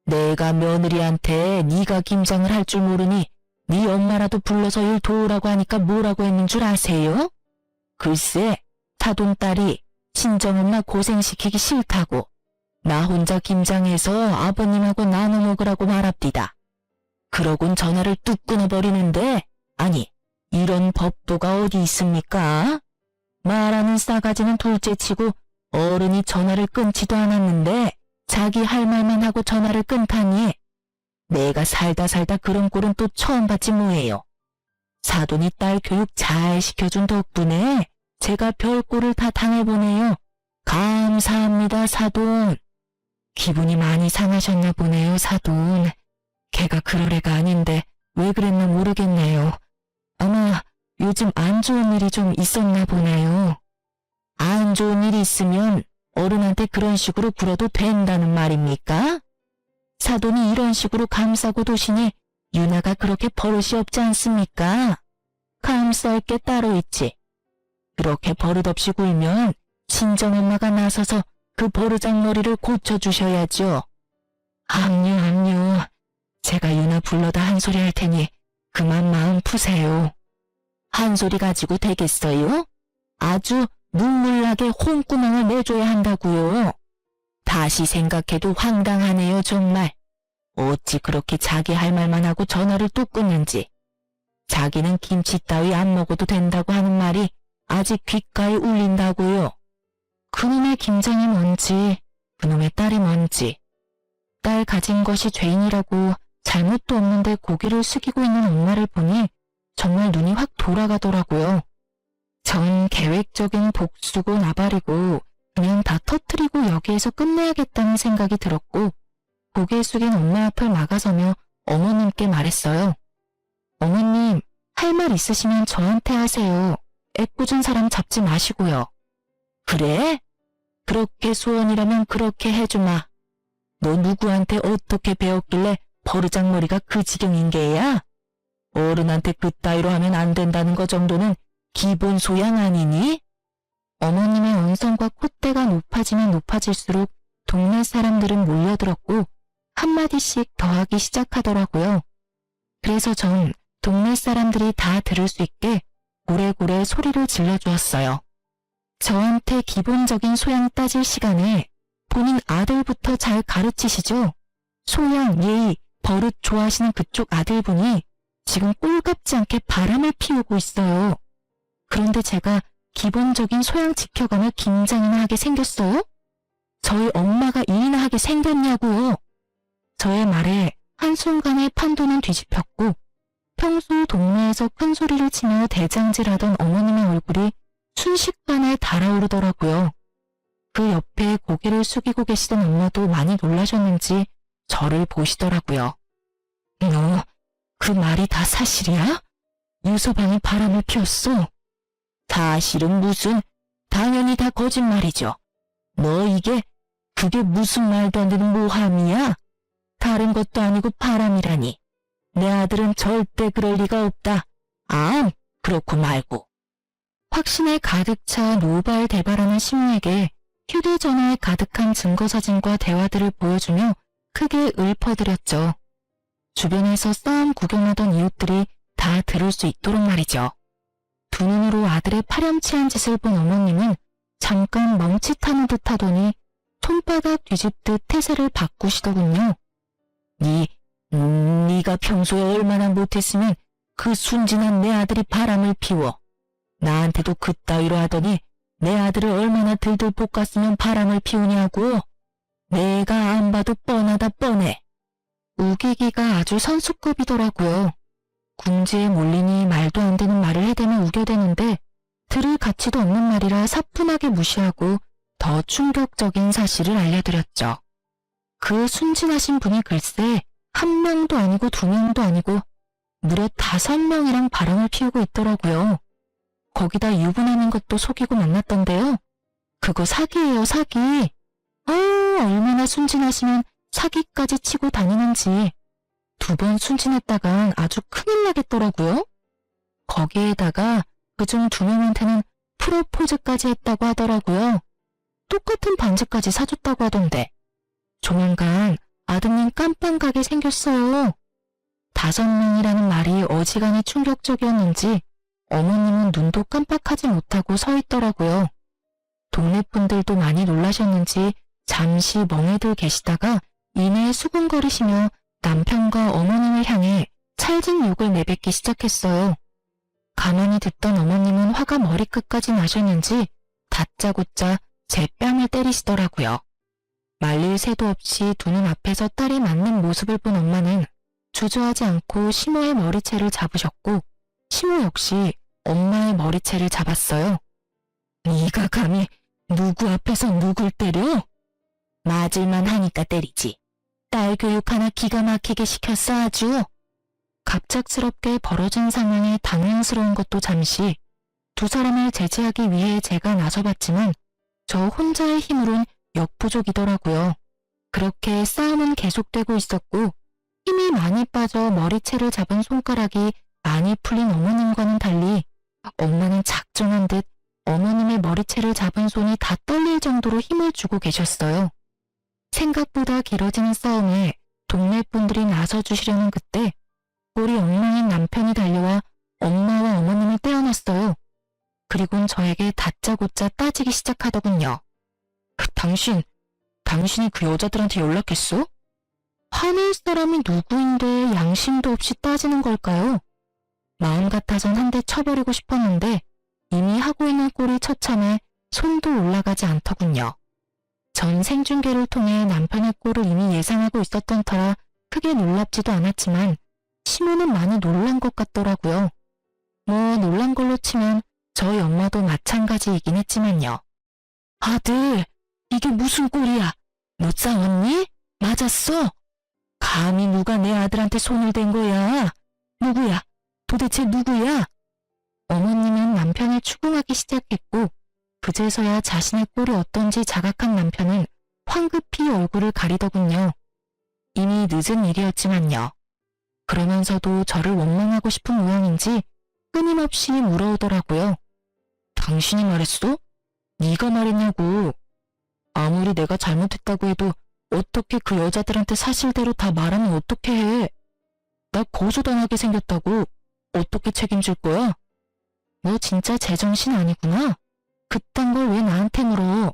[SPEAKER 1] 내가 며느리한테 네가 김장을 할 줄 모르니 네 엄마라도 불러서 일 도우라고 하니까 뭐라고 했는 줄 아세요? 글쎄 사돈딸이 친정엄마 고생시키기 싫다고 나 혼자 김장해서 아버님하고 나눠 먹으라고 말합디다. 그러곤 전화를 뚝 끊어버리는데 아니 이런 법도가 어디 있습니까? 말하는 싸가지는 둘째치고 어른이 전화를 끊지도 않았는데 자기 할 말만 하고 전화를 끊다니 내가 살다 그런 꼴은 또 처음 봤지 뭐예요. 사돈이 딸 교육 잘 시켜준 덕분에 제가 별꼴을 다 당해보네요. 감사합니다 사돈. 기분이 많이 상하셨나 보네요 사돈. 걔가 그럴 애가 아닌데 왜 그랬나 모르겠네요. 아마 요즘 안 좋은 일이 좀 있었나 보네요. 안 좋은 일이 있으면 어른한테 그런 식으로 굴어도 된다는 말입니까? 사돈이 이런 식으로 감싸고 도시니 유나가 그렇게 버릇이 없지 않습니까? 감쌀 게 따로 있지. 그렇게 버릇없이 굴면 친정엄마가 나서서 그 버르장머리를 고쳐주셔야죠. 압류. 제가 유나 불러다 한 소리 할 테니 그만 마음 푸세요. 한 소리 가지고 되겠어요? 아주 눈물나게 홍구멍을 내줘야 한다고요. 다시 생각해도 황당하네요 정말. 어찌 그렇게 자기 할 말만 하고 전화를 뚝 끊는지. 자기는 김치 따위 안 먹어도 된다고 하는 말이 아직 귓가에 울린다고요. 그놈의 김장이 뭔지 그놈의 딸이 뭔지. 딸 가진 것이 죄인이라고 잘못도 없는데 고개를 숙이고 있는 엄마를 보니 정말 눈이 확 돌아가더라고요. 전 계획적인 복수고 나발이고 그냥 다 터뜨리고 여기에서 끝내야겠다는 생각이 들었고 고개 숙인 엄마 앞을 막아서며 어머님께 말했어요. 어머님, 할 말 있으시면 저한테 하세요. 애꿎은 사람 잡지 마시고요. 그래? 그렇게 소원이라면 그렇게 해주마. 너 누구한테 어떻게 배웠길래 버르장머리가 그 지경인 게야? 어른한테 그따위로 하면 안 된다는 거 정도는 기본 소양 아니니? 어머님의 언성과 콧대가 높아지면 높아질수록 동네 사람들은 몰려들었고 한마디씩 더 하기 시작하더라고요. 그래서 전 동네 사람들이 다 들을 수 있게 고래고래 소리를 질러주었어요. 저한테 기본적인 소양 따질 시간에 본인 아들부터 잘 가르치시죠? 소양, 예의, 버릇 좋아하시는 그쪽 아들분이 지금 꼴같지 않게 바람을 피우고 있어요. 그런데 제가 기본적인 소양 지켜가며 김장이나 하게 생겼어요? 저희 엄마가 일이나 하게 생겼냐고요. 저의 말에 한순간에 판도는 뒤집혔고 평소 동네에서 큰 소리를 치며 대장질하던 어머님의 얼굴이 순식간에 달아오르더라고요. 그 옆에 고개를 숙이고 계시던 엄마도 많이 놀라셨는지 저를 보시더라고요. 너, 그 말이 다 사실이야? 유서방이 바람을 피웠어? 사실은 무슨, 당연히 다 거짓말이죠. 너 그게 무슨 말도 안 되는 모함이야? 다른 것도 아니고 바람이라니. 내 아들은 절대 그럴 리가 없다. 그렇고 말고. 확신에 가득 차 노발대발하는 시모에게 휴대전화에 가득한 증거사진과 대화들을 보여주며 크게 읊어드렸죠. 주변에서 싸움 구경하던 이웃들이 다 들을 수 있도록 말이죠. 두 눈으로 아들의 파렴치한 짓을 본 어머님은 잠깐 멈칫하는 듯 하더니 손바닥 뒤집듯 태세를 바꾸시더군요. 네가 평소에 얼마나 못했으면 그 순진한 내 아들이 바람을 피워. 나한테도 그따위로 하더니 내 아들을 얼마나 들들 볶았으면 바람을 피우냐고. 내가 안 봐도 뻔하다 뻔해. 우기기가 아주 선수급이더라고요. 궁지에 몰리니 말도 안 되는 말을 해대면 우겨대는데 들을 가치도 없는 말이라 사뿐하게 무시하고 더 충격적인 사실을 알려드렸죠. 그 순진하신 분이 글쎄 1명도 아니고 2명도 아니고 무려 5명이랑 바람을 피우고 있더라고요. 거기다 유부남인 것도 속이고 만났던데요. 그거 사기예요, 사기. 얼마나 순진하시면 사기까지 치고 다니는지. 2번 순진했다간 아주 큰일 나겠더라고요. 거기에다가 그중 2명한테는 프로포즈까지 했다고 하더라고요. 똑같은 반지까지 사줬다고 하던데. 조만간 아드님 깜빵 가게 생겼어요. 5명이라는 말이 어지간히 충격적이었는지 어머님은 눈도 깜빡하지 못하고 서 있더라고요. 동네 분들도 많이 놀라셨는지 잠시 멍해들 계시다가 이내 수군거리시며 남편과 어머님을 향해 찰진 욕을 내뱉기 시작했어요. 가만히 듣던 어머님은 화가 머리끝까지 나셨는지 다짜고짜 제 뺨을 때리시더라고요. 말릴 새도 없이 두 눈 앞에서 딸이 맞는 모습을 본 엄마는 주저하지 않고 시모의 머리채를 잡으셨고 시모 역시 엄마의 머리채를 잡았어요. 네가 감히 누구 앞에서 누굴 때려? 맞을만 하니까 때리지. 딸 교육 하나 기가 막히게 시켰어 아주. 갑작스럽게 벌어진 상황에 당황스러운 것도 잠시 두 사람을 제지하기 위해 제가 나서봤지만 저 혼자의 힘으론 역부족이더라고요. 그렇게 싸움은 계속되고 있었고 힘이 많이 빠져 머리채를 잡은 손가락이 많이 풀린 어머님과는 달리 엄마는 작정한 듯 어머님의 머리채를 잡은 손이 다 떨릴 정도로 힘을 주고 계셨어요. 생각보다 길어지는 싸움에 동네 분들이 나서주시려는 그때 우리 엉망인 남편이 달려와 엄마와 어머님을 떼어놨어요. 그리곤 저에게 다짜고짜 따지기 시작하더군요. 당신이 그 여자들한테 연락했어? 화낼 사람이 누구인데 양심도 없이 따지는 걸까요? 마음 같아선 한 대 쳐버리고 싶었는데 이미 하고 있는 꼴이 처참해 손도 올라가지 않더군요. 전 생중계를 통해 남편의 꼴을 이미 예상하고 있었던 터라 크게 놀랍지도 않았지만 시모는 많이 놀란 것 같더라고요. 뭐 놀란 걸로 치면 저희 엄마도 마찬가지이긴 했지만요. 아들, 이게 무슨 꼴이야? 너 싸웠니? 맞았어? 감히 누가 내 아들한테 손을 댄 거야? 누구야? 도대체 누구야? 어머님은 남편을 추궁하기 시작했고 그제서야 자신의 꼴이 어떤지 자각한 남편은 황급히 얼굴을 가리더군요. 이미 늦은 일이었지만요. 그러면서도 저를 원망하고 싶은 모양인지 끊임없이 물어오더라고요. 당신이 말했어? 네가 말했냐고. 아무리 내가 잘못했다고 해도 어떻게 그 여자들한테 사실대로 다 말하면 어떻게 해? 나 고소당하게 생겼다고. 어떻게 책임질 거야? 너 진짜 제정신 아니구나. 그딴 걸 왜 나한테 물어?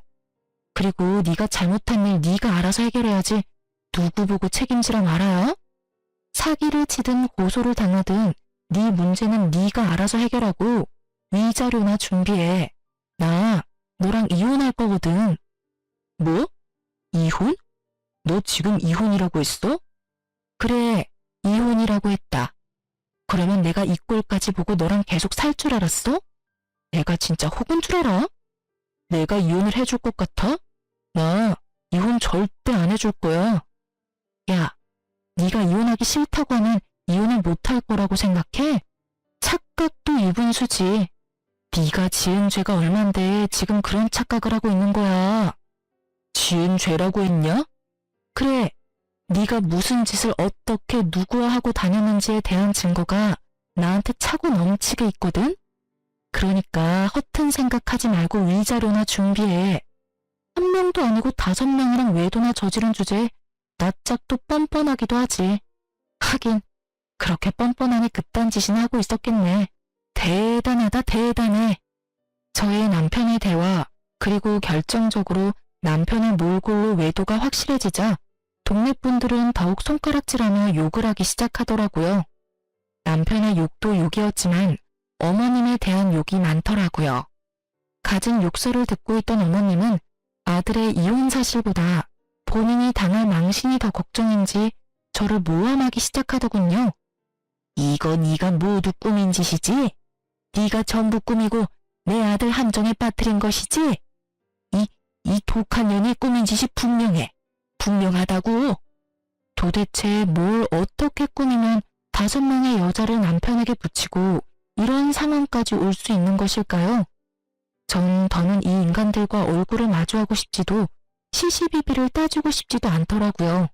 [SPEAKER 1] 그리고 네가 잘못한 일 네가 알아서 해결해야지. 누구 보고 책임지라 말아요? 사기를 치든 고소를 당하든 네 문제는 네가 알아서 해결하고 위자료나 준비해. 나 너랑 이혼할 거거든. 뭐? 이혼? 너 지금 이혼이라고 했어? 그래, 이혼이라고 했다. 그러면 내가 이 꼴까지 보고 너랑 계속 살 줄 알았어? 내가 진짜 혹은 줄 알아? 내가 이혼을 해줄 것 같아? 나 이혼 절대 안 해줄 거야. 야, 네가 이혼하기 싫다고 하면 이혼을 못할 거라고 생각해? 착각도 유분수지. 네가 지은 죄가 얼만데 지금 그런 착각을 하고 있는 거야. 지은 죄라고 했냐? 그래, 네가 무슨 짓을 어떻게 누구와 하고 다녔는지에 대한 증거가 나한테 차고 넘치게 있거든? 그러니까 허튼 생각하지 말고 위자료나 준비해. 1명도 아니고 5명이랑 외도나 저지른 주제에 낯짝도 뻔뻔하기도 하지. 하긴 그렇게 뻔뻔하니 그딴 짓이나 하고 있었겠네. 대단하다 대단해. 저의 남편의 대화 그리고 결정적으로 남편의 몰골로 외도가 확실해지자 동네 분들은 더욱 손가락질하며 욕을 하기 시작하더라고요. 남편의 욕도 욕이었지만 어머님에 대한 욕이 많더라고요. 갖은 욕설을 듣고 있던 어머님은 아들의 이혼 사실보다 본인이 당할 망신이 더 걱정인지 저를 모함하기 시작하더군요. 이거 네가 모두 꾸민 짓이지? 네가 전부 꾸미고 내 아들 함정에 빠뜨린 것이지? 이 독한 년이 꾸민 짓이 분명해. 분명하다고. 도대체 뭘 어떻게 꾸미면 5명의 여자를 남편에게 붙이고 이런 상황까지 올 수 있는 것일까요? 전 더는 이 인간들과 얼굴을 마주하고 싶지도 시시비비를 따지고 싶지도 않더라고요.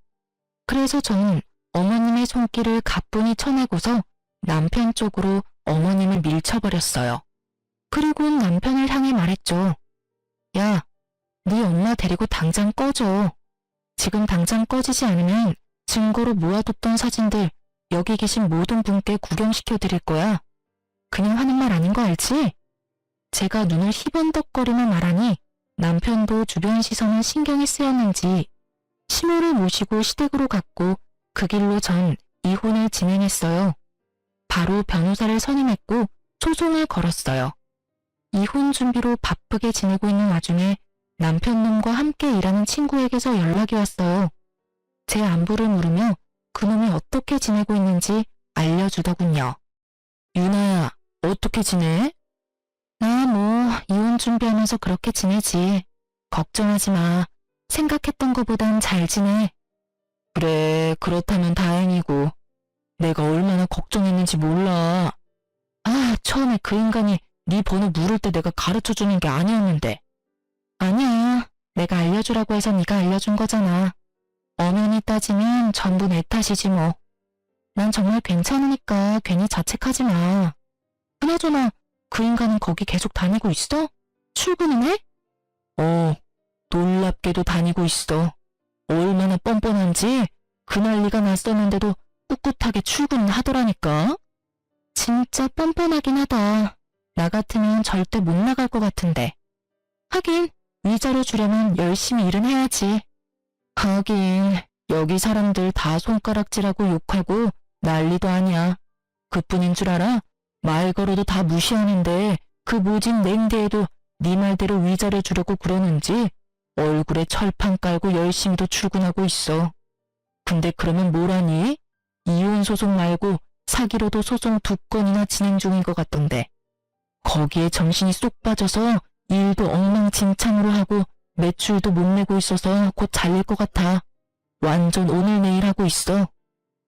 [SPEAKER 1] 그래서 저는 어머님의 손길을 가뿐히 쳐내고서 남편 쪽으로 어머님을 밀쳐버렸어요. 그리고는 남편을 향해 말했죠. 야, 네 엄마 데리고 당장 꺼져. 지금 당장 꺼지지 않으면 증거로 모아뒀던 사진들 여기 계신 모든 분께 구경시켜 드릴 거야. 그냥 하는 말 아닌 거 알지? 제가 눈을 희번덕거리며 말하니 남편도 주변 시선에 신경이 쓰였는지 시모를 모시고 시댁으로 갔고 그 길로 전 이혼을 진행했어요. 바로 변호사를 선임했고 소송을 걸었어요. 이혼 준비로 바쁘게 지내고 있는 와중에 남편 놈과 함께 일하는 친구에게서 연락이 왔어요. 제 안부를 물으며 그놈이 어떻게 지내고 있는지 알려주더군요. 유나야, 어떻게 지내? 나 이혼 준비하면서 그렇게 지내지. 걱정하지 마. 생각했던 것보단 잘 지내. 그래, 그렇다면 다행이고. 내가 얼마나 걱정했는지 몰라. 처음에 그 인간이 네 번호 물을 때 내가 가르쳐주는 게 아니었는데. 아니야. 내가 알려주라고 해서 네가 알려준 거잖아. 엄연히 따지면 전부 내 탓이지 뭐. 난 정말 괜찮으니까 괜히 자책하지 마. 그나저나 그 인간은 거기 계속 다니고 있어? 출근은 해? 놀랍게도 다니고 있어. 얼마나 뻔뻔한지 그 난리가 났었는데도 꿋꿋하게 출근은 하더라니까. 진짜 뻔뻔하긴 하다. 나 같으면 절대 못 나갈 것 같은데. 하긴 위자료 주려면 열심히 일은 해야지. 하긴 여기 사람들 다 손가락질하고 욕하고 난리도 아니야. 그뿐인 줄 알아? 말 걸어도 다 무시하는데 그 모진 냉대에도 네 말대로 위자료 주려고 그러는지 얼굴에 철판 깔고 열심히도 출근하고 있어. 근데 그러면 뭐라니? 이혼 소송 말고 사기로도 소송 2건이나 진행 중인 것 같던데. 거기에 정신이 쏙 빠져서 일도 엉망진창으로 하고 매출도 못 내고 있어서 곧 잘릴 것 같아. 완전 오늘 내일 하고 있어.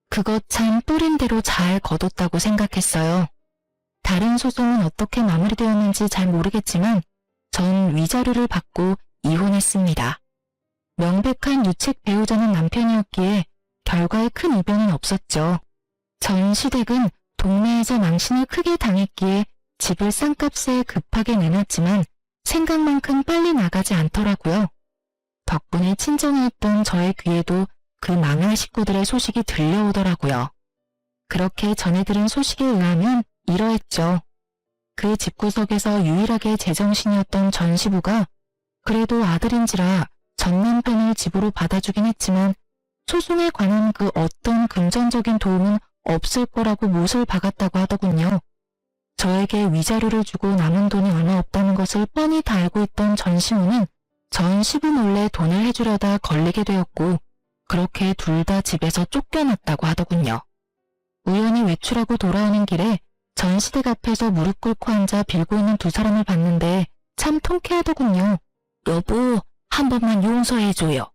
[SPEAKER 1] 그거 참 뿌린 대로 잘 거뒀다고 생각했어요. 다른 소송은 어떻게 마무리되었는지 잘 모르겠지만 전 위자료를 받고 이혼했습니다. 명백한 유책 배우자는 남편이었기에 결과에 큰 이변은 없었죠. 전 시댁은 동네에서 망신을 크게 당했기에 집을 싼 값에 급하게 내놨지만 생각만큼 빨리 나가지 않더라고요. 덕분에 친정에 있던 저의 귀에도 그 망할 식구들의 소식이 들려오더라고요. 그렇게 전해 들은 소식에 의하면 이러했죠. 그 집구석에서 유일하게 제정신이었던 전 시부가 그래도 아들인지라 전 남편을 집으로 받아주긴 했지만 소송에 관한 그 어떤 금전적인 도움은 없을 거라고 못을 박았다고 하더군요. 저에게 위자료를 주고 남은 돈이 얼마 없다는 것을 뻔히 다 알고 있던 전 시부는 전 시부 몰래 돈을 해주려다 걸리게 되었고 그렇게 둘 다 집에서 쫓겨났다고 하더군요. 우연히 외출하고 돌아오는 길에 전 시댁 앞에서 무릎 꿇고 앉아 빌고 있는 두 사람을 봤는데 참 통쾌하더군요. 여보, 한 번만 용서해줘요.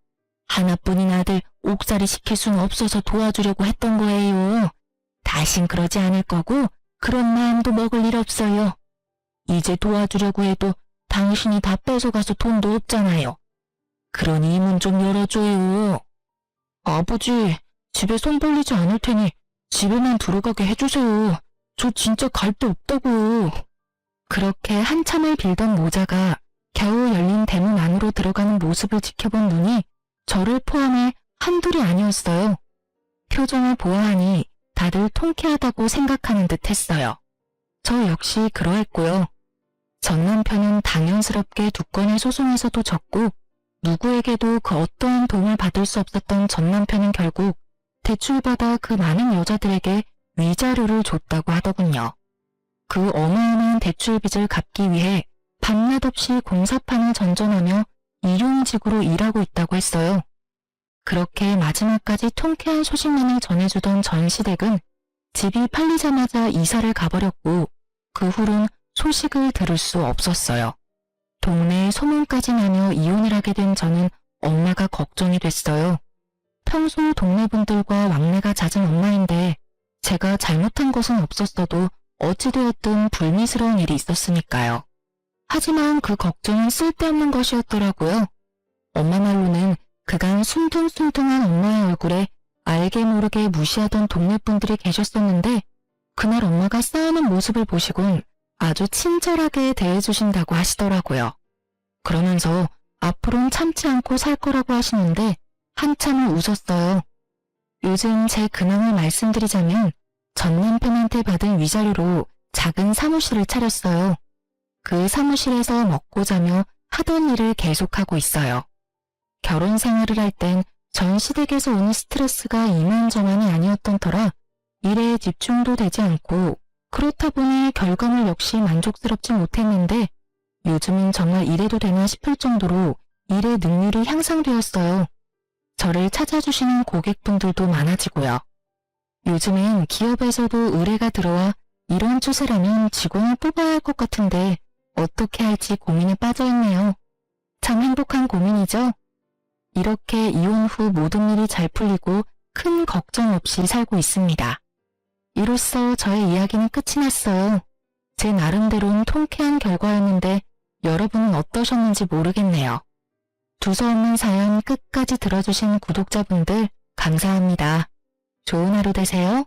[SPEAKER 1] 하나뿐인 아들 옥살이 시킬 수는 없어서 도와주려고 했던 거예요. 다신 그러지 않을 거고 그런 마음도 먹을 일 없어요. 이제 도와주려고 해도 당신이 다 뺏어가서 돈도 없잖아요. 그러니 이 문 좀 열어줘요. 아버지, 집에 손 벌리지 않을 테니 집에만 들어가게 해주세요. 저 진짜 갈 데 없다고요. 그렇게 한참을 빌던 모자가 겨우 열린 대문 안으로 들어가는 모습을 지켜본 눈이 저를 포함해 한둘이 아니었어요. 표정을 보아하니 다들 통쾌하다고 생각하는 듯 했어요. 저 역시 그러했고요. 전 남편은 당연스럽게 두 건의 소송에서도 졌고 누구에게도 그 어떠한 도움을 받을 수 없었던 전 남편은 결국 대출받아 그 많은 여자들에게 위자료를 줬다고 하더군요. 그 어마어마한 대출빚을 갚기 위해 밤낮 없이 공사판을 전전하며 일용직으로 일하고 있다고 했어요. 그렇게 마지막까지 통쾌한 소식만을 전해주던 전 시댁은 집이 팔리자마자 이사를 가버렸고 그 후론 소식을 들을 수 없었어요. 동네에 소문까지 나며 이혼을 하게 된 저는 엄마가 걱정이 됐어요. 평소 동네 분들과 왕래가 잦은 엄마인데 제가 잘못한 것은 없었어도 어찌되었든 불미스러운 일이 있었으니까요. 하지만 그 걱정은 쓸데없는 것이었더라고요. 엄마 말로는 그간 순둥순둥한 엄마의 얼굴에 알게 모르게 무시하던 동네 분들이 계셨었는데 그날 엄마가 싸우는 모습을 보시곤 아주 친절하게 대해주신다고 하시더라고요. 그러면서 앞으로는 참지 않고 살 거라고 하시는데 한참을 웃었어요. 요즘 제 근황을 말씀드리자면 전 남편한테 받은 위자료로 작은 사무실을 차렸어요. 그 사무실에서 먹고 자며 하던 일을 계속하고 있어요. 결혼 생활을 할 땐 전 시댁에서 오는 스트레스가 이만저만이 아니었던 터라 일에 집중도 되지 않고 그렇다 보니 결과물 역시 만족스럽지 못했는데 요즘은 정말 이래도 되나 싶을 정도로 일의 능률이 향상되었어요. 저를 찾아주시는 고객분들도 많아지고요. 요즘엔 기업에서도 의뢰가 들어와 이런 추세라면 직원을 뽑아야 할 것 같은데 어떻게 할지 고민에 빠져있네요. 참 행복한 고민이죠? 이렇게 이혼 후 모든 일이 잘 풀리고 큰 걱정 없이 살고 있습니다. 이로써 저의 이야기는 끝이 났어요. 제 나름대로는 통쾌한 결과였는데 여러분은 어떠셨는지 모르겠네요. 두서없는 사연 끝까지 들어주신 구독자분들 감사합니다. 좋은 하루 되세요.